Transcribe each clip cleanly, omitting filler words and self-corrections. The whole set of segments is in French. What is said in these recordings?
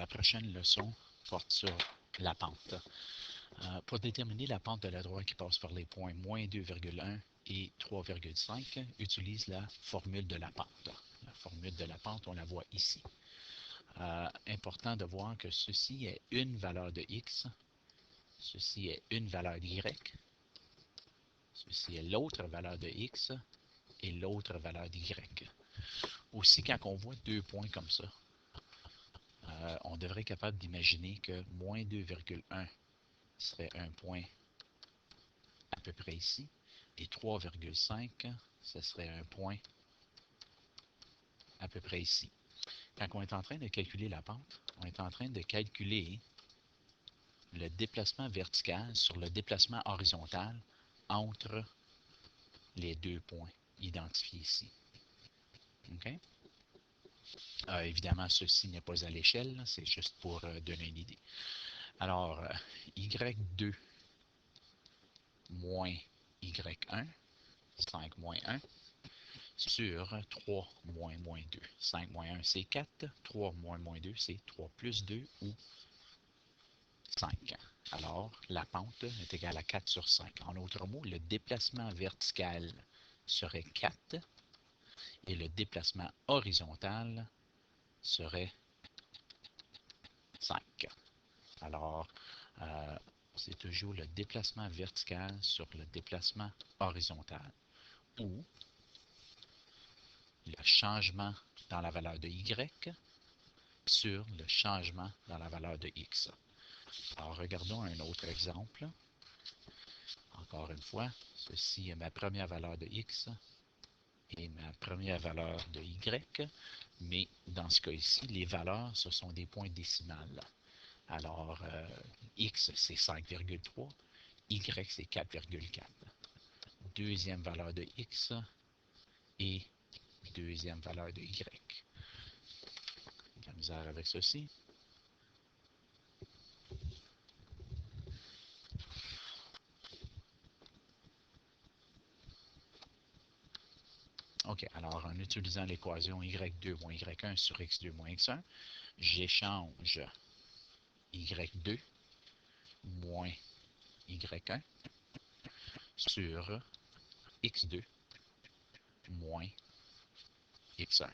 la prochaine leçon porte sur la pente. Pour déterminer la pente de la droite qui passe par les points moins 2,1 et 3,5, utilise la formule de la pente. La formule de la pente, on la voit ici. Important de voir que ceci est une valeur de x, ceci est une valeur d'y, ceci est l'autre valeur de x et l'autre valeur d'y. Aussi, quand on voit deux points comme ça, on devrait être capable d'imaginer que moins 2,1 serait un point à peu près ici, et 3,5, ce serait un point à peu près ici. Quand on est en train de calculer la pente, on est en train de calculer le déplacement vertical sur le déplacement horizontal entre les deux points identifiés ici. Okay? Évidemment, ceci n'est pas à l'échelle, c'est juste pour donner une idée. Alors, Y2 moins Y1, 5 moins 1, sur 3 moins moins 2. 5 moins 1, c'est 4. 3 moins moins 2, c'est 3 plus 2 ou 5. Alors, la pente est égale à 4 sur 5. En d'autres mots, le déplacement vertical serait 4 et le déplacement horizontal serait 5. Alors, c'est toujours le déplacement vertical sur le déplacement horizontal ou le changement dans la valeur de y sur le changement dans la valeur de x. Alors, regardons un autre exemple. Encore une fois, ceci est ma première valeur de x et ma première valeur de y, mais dans ce cas ici, les valeurs, ce sont des points décimales. Alors, x, c'est 5,3, y, c'est 4,4. Deuxième valeur de x et deuxième valeur de y. La misère avec ceci. OK, alors en utilisant l'équation y2 moins y1 sur x2 moins x1, j'échange y2 moins y1 sur x2 moins x1.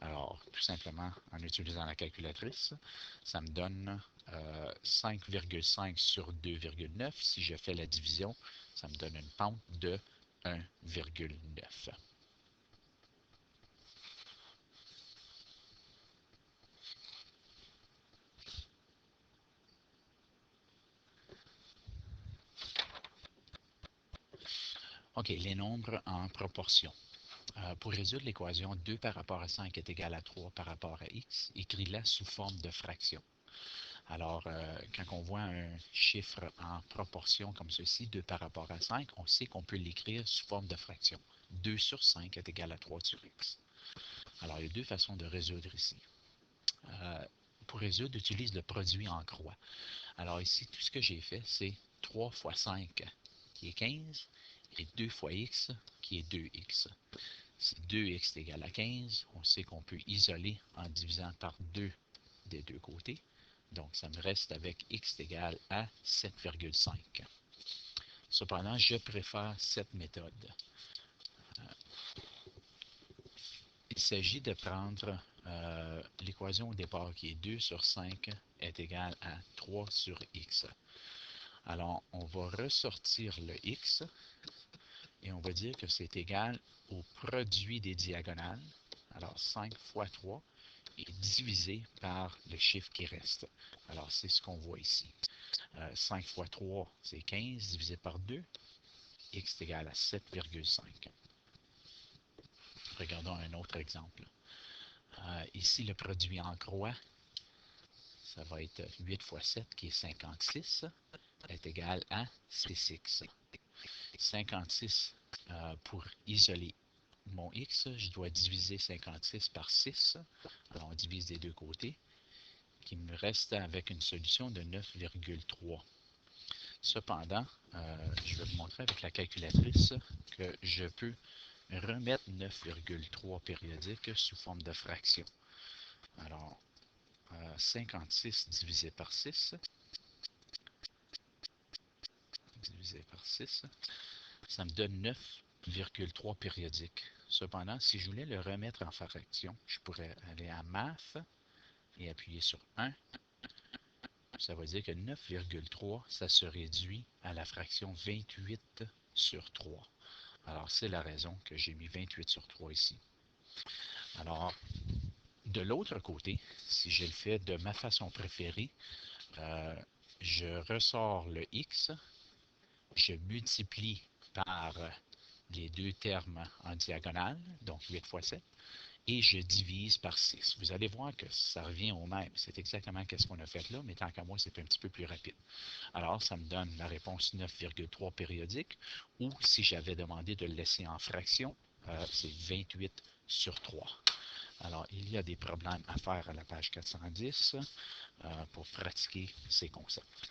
Alors, tout simplement, en utilisant la calculatrice, ça me donne 5,5 sur 2,9. Si je fais la division, ça me donne une pente de 1,9. OK, les nombres en proportion. Pour résoudre l'équation 2 par rapport à 5 est égal à 3 par rapport à x, écris-la sous forme de fraction. Alors, quand on voit un chiffre en proportion comme ceci, 2 par rapport à 5, on sait qu'on peut l'écrire sous forme de fraction. 2 sur 5 est égal à 3 sur x. Alors, il y a deux façons de résoudre ici. Pour résoudre, utilise le produit en croix. Alors ici, tout ce que j'ai fait, c'est 3 fois 5 qui est 15 et 2 fois x qui est 2x. Si 2x est égal à 15, on sait qu'on peut isoler en divisant par 2 des deux côtés. Donc, ça me reste avec x égale à 7,5. Cependant, je préfère cette méthode. Il s'agit de prendre l'équation au départ qui est 2 sur 5 est égale à 3 sur x. Alors, on va ressortir le x et on va dire que c'est égal au produit des diagonales. Alors, 5 fois 3 est divisé par le chiffre qui reste. Alors, c'est ce qu'on voit ici. 5 fois 3, c'est 15, divisé par 2. X est égal à 7,5. Regardons un autre exemple. Ici, le produit en croix, ça va être 8 fois 7, qui est 56, est égal à 6x. 56, pour isoler mon x, je dois diviser 56 par 6. Alors, on divise des deux côtés, qui me reste avec une solution de 9,3. Cependant, je vais vous montrer avec la calculatrice que je peux remettre 9,3 périodiques sous forme de fraction. Alors, 56 divisé par 6. Divisé par 6. Ça me donne 9,3 périodiques. Cependant, si je voulais le remettre en fraction, je pourrais aller à Math et appuyer sur 1. Ça veut dire que 9,3, ça se réduit à la fraction 28 sur 3. Alors, c'est la raison que j'ai mis 28 sur 3 ici. Alors, de l'autre côté, si je le fais de ma façon préférée, je ressors le x, je multiplie par les deux termes en diagonale, donc 8 fois 7, et je divise par 6. Vous allez voir que ça revient au même. C'est exactement ce qu'on a fait là, mais tant qu'à moi, c'est un petit peu plus rapide. Alors, ça me donne la réponse 9,3 périodique, ou si j'avais demandé de le laisser en fraction, c'est 28 sur 3. Alors, il y a des problèmes à faire à la page 410 pour pratiquer ces concepts.